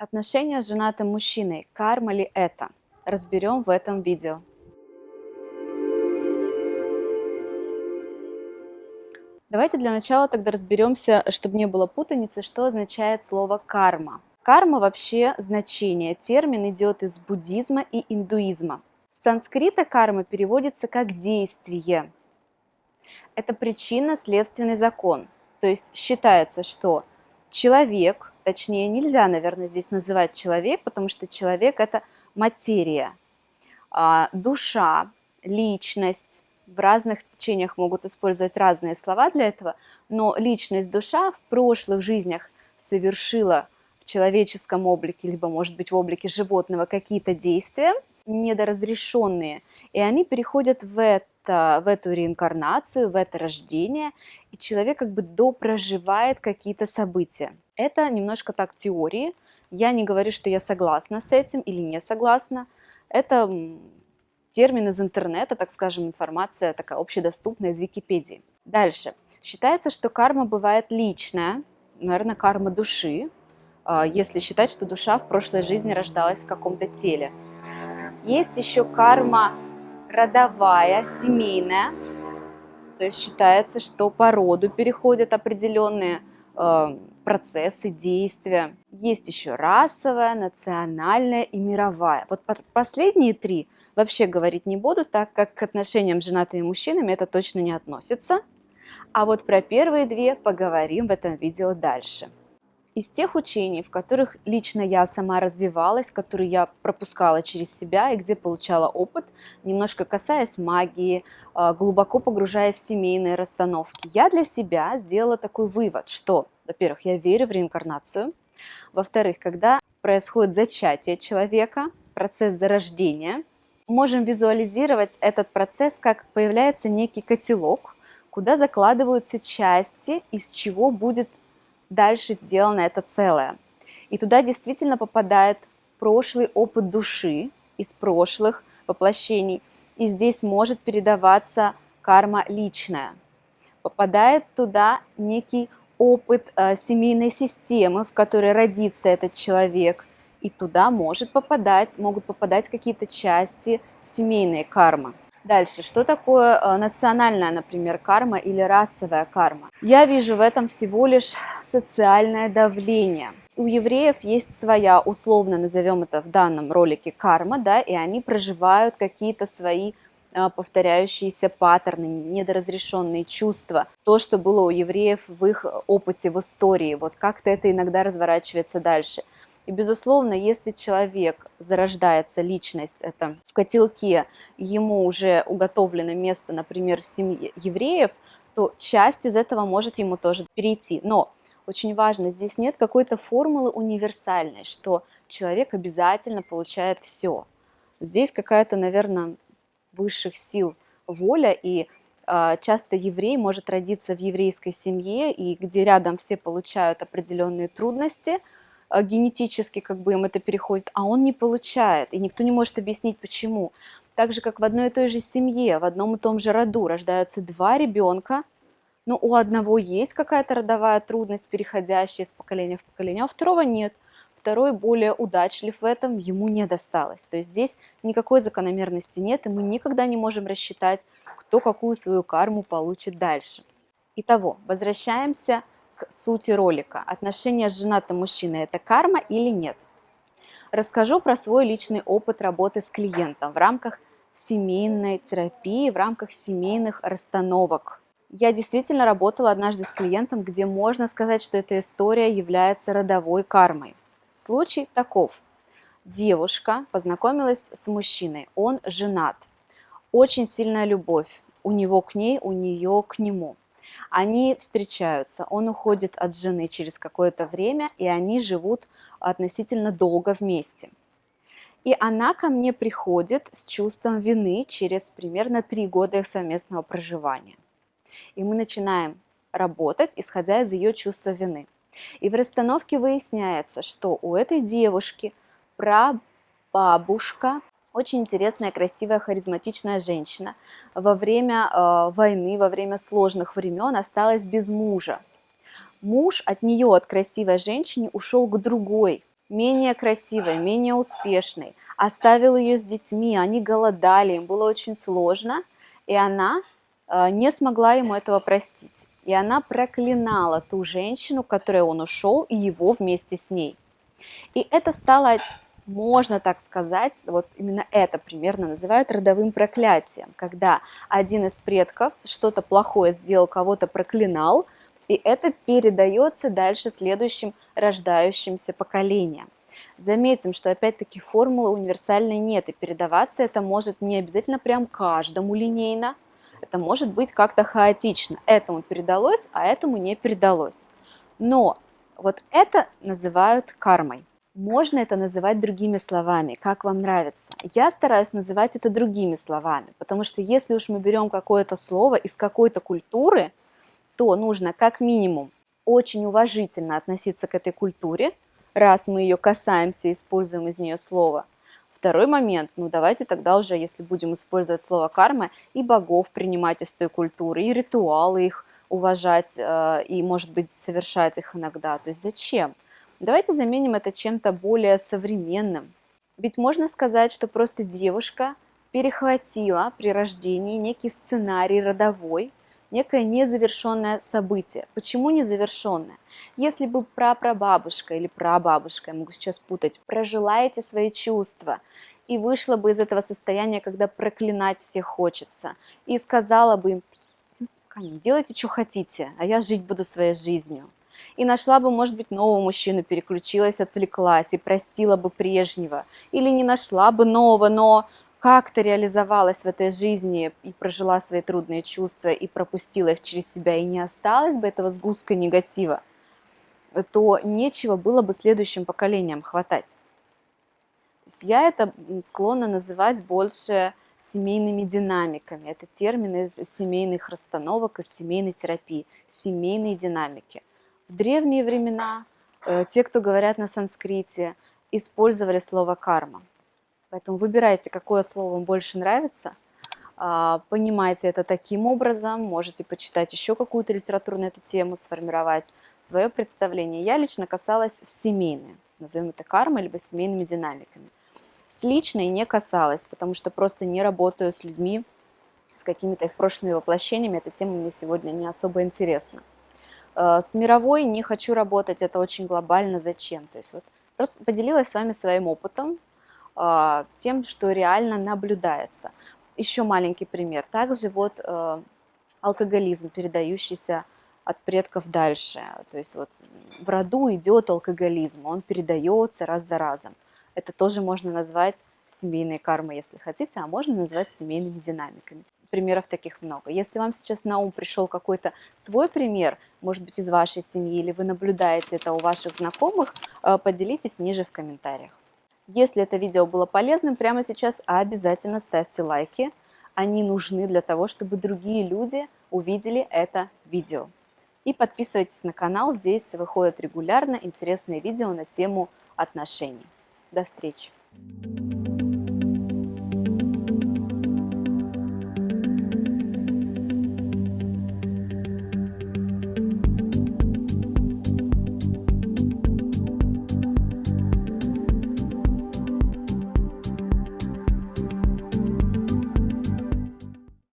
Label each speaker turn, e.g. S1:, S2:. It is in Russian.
S1: Отношения с женатым мужчиной. Карма ли это? Разберем в этом видео. Давайте для начала тогда разберемся, чтобы не было путаницы, что означает слово карма. Карма вообще значение. Термин идет из буддизма и индуизма. С санскрита карма переводится как действие. Это причинно-следственный закон. То есть считается, что человек, точнее нельзя, наверное, здесь называть человек, потому что человек – это материя. Душа, личность, в разных течениях могут использовать разные слова для этого, но личность, душа в прошлых жизнях совершила в человеческом облике, либо, может быть, в облике животного какие-то действия недоразрешенные, и они переходят в эту реинкарнацию, в это рождение, и человек как бы допроживает какие-то события. Это немножко так теории. Я не говорю, что я согласна с этим или не согласна. Это термин из интернета, так скажем, информация такая общедоступная из Википедии. Дальше. Считается, что карма бывает личная, наверное, карма души, если считать, что душа в прошлой жизни рождалась в каком-то теле. Есть еще карма родовая, семейная, то есть считается, что по роду переходят определенные процессы, действия. Есть еще расовая, национальная и мировая. Вот последние три вообще говорить не буду, так как к отношениям с женатыми мужчинами это точно не относится. А вот про первые две поговорим в этом видео дальше. Из тех учений, в которых лично я сама развивалась, которые я пропускала через себя и где получала опыт, немножко касаясь магии, глубоко погружаясь в семейные расстановки, я для себя сделала такой вывод, что, во-первых, я верю в реинкарнацию, во-вторых, когда происходит зачатие человека, процесс зарождения, можем визуализировать этот процесс, как появляется некий котелок, куда закладываются части, из чего будет дальше сделано это целое. И туда действительно попадает прошлый опыт души из прошлых воплощений. И здесь может передаваться карма личная. Попадает туда некий опыт семейной системы, в которой родится этот человек. И туда могут попадать какие-то части семейной кармы. Дальше, что такое национальная, например, карма или расовая карма? Я вижу в этом всего лишь социальное давление. У евреев есть своя, условно назовем это в данном ролике, карма, да, и они проживают какие-то свои повторяющиеся паттерны, недоразрешенные чувства, то, что было у евреев в их опыте, в истории, вот как-то это иногда разворачивается дальше. И, безусловно, если человек зарождается, личность, это в котелке, ему уже уготовлено место, например, в семье евреев, то часть из этого может ему тоже перейти. Но очень важно, здесь нет какой-то формулы универсальной, что человек обязательно получает все. Здесь какая-то, наверное, высших сил воля, и часто еврей может родиться в еврейской семье, и где рядом все получают определенные трудности, генетически как бы им это переходит, а он не получает, и никто не может объяснить, почему. Так же, как в одной и той же семье, в одном и том же роду рождаются два ребенка, но у одного есть какая-то родовая трудность, переходящая из поколения в поколение, а у второго нет. Второй более удачлив в этом, ему не досталось. То есть здесь никакой закономерности нет, и мы никогда не можем рассчитать, кто какую свою карму получит дальше. Итого, возвращаемся к сути ролика. Отношения с женатым мужчиной – это карма или нет? Расскажу про свой личный опыт работы с клиентом в рамках семейной терапии, в рамках семейных расстановок. Я действительно работала однажды с клиентом, где можно сказать, что эта история является родовой кармой. Случай таков. Девушка познакомилась с мужчиной, он женат. Очень сильная любовь у него к ней, у нее к нему. Они встречаются, он уходит от жены через какое-то время, и они живут относительно долго вместе. И она ко мне приходит с чувством вины через примерно 3 года их совместного проживания. И мы начинаем работать, исходя из ее чувства вины. И в расстановке выясняется, что у этой девушки прабабушка, очень интересная, красивая, харизматичная женщина, во время войны, во время сложных времен осталась без мужа. Муж от нее, от красивой женщины, ушел к другой. менее красивой, менее успешной, оставил ее с детьми, они голодали, им было очень сложно, и она не смогла ему этого простить. И она проклинала ту женщину, к которой он ушел, и его вместе с ней. И это стало, можно так сказать, вот именно это примерно называют родовым проклятием, когда один из предков что-то плохое сделал, кого-то проклинал, и это передается дальше следующим рождающимся поколениям. Заметим, что опять-таки формулы универсальной нет, и передаваться это может не обязательно прям каждому линейно, это может быть как-то хаотично. Этому передалось, а этому не передалось. Но вот это называют кармой. Можно это называть другими словами, как вам нравится. Я стараюсь называть это другими словами, потому что если уж мы берем какое-то слово из какой-то культуры, то нужно как минимум очень уважительно относиться к этой культуре, раз мы ее касаемся и используем из нее слово. Второй момент, ну давайте тогда уже, если будем использовать слово карма, и богов принимать из той культуры, и ритуалы их уважать, и, может быть, совершать их иногда. То есть зачем? Давайте заменим это чем-то более современным. Ведь можно сказать, что просто девушка перехватила при рождении некий сценарий родовой, некое незавершенное событие. Почему незавершенное? Если бы прапрабабушка или прабабушка, я могу сейчас путать, прожила эти свои чувства и вышла бы из этого состояния, когда проклинать всех хочется, и сказала бы им: делайте, что хотите, а я жить буду своей жизнью. И нашла бы, может быть, нового мужчину, переключилась, отвлеклась и простила бы прежнего. Или не нашла бы нового, но как-то реализовалась в этой жизни и прожила свои трудные чувства и пропустила их через себя, и не осталось бы этого сгустка негатива, то нечего было бы следующим поколениям хватать. То есть я это склонна называть больше семейными динамиками. Это термин из семейных расстановок, из семейной терапии, семейные динамики. В древние времена те, кто говорят на санскрите, использовали слово карма. Поэтому выбирайте, какое слово вам больше нравится, понимайте это таким образом, можете почитать еще какую-то литературу на эту тему, сформировать свое представление. Я лично касалась семейной, назовем это кармой, либо семейными динамиками. С личной не касалась, потому что просто не работаю с людьми, с какими-то их прошлыми воплощениями, эта тема мне сегодня не особо интересна. С мировой не хочу работать, это очень глобально, зачем? То есть вот просто поделилась с вами своим опытом, тем, что реально наблюдается. Еще маленький пример. Также вот алкоголизм, передающийся от предков дальше. То есть вот в роду идет алкоголизм, он передается раз за разом. Это тоже можно назвать семейной кармой, если хотите, а можно назвать семейными динамиками. Примеров таких много. Если вам сейчас на ум пришел какой-то свой пример, может быть, из вашей семьи, или вы наблюдаете это у ваших знакомых, поделитесь ниже в комментариях. Если это видео было полезным, прямо сейчас обязательно ставьте лайки. Они нужны для того, чтобы другие люди увидели это видео. И подписывайтесь на канал, здесь выходят регулярно интересные видео на тему отношений. До встречи!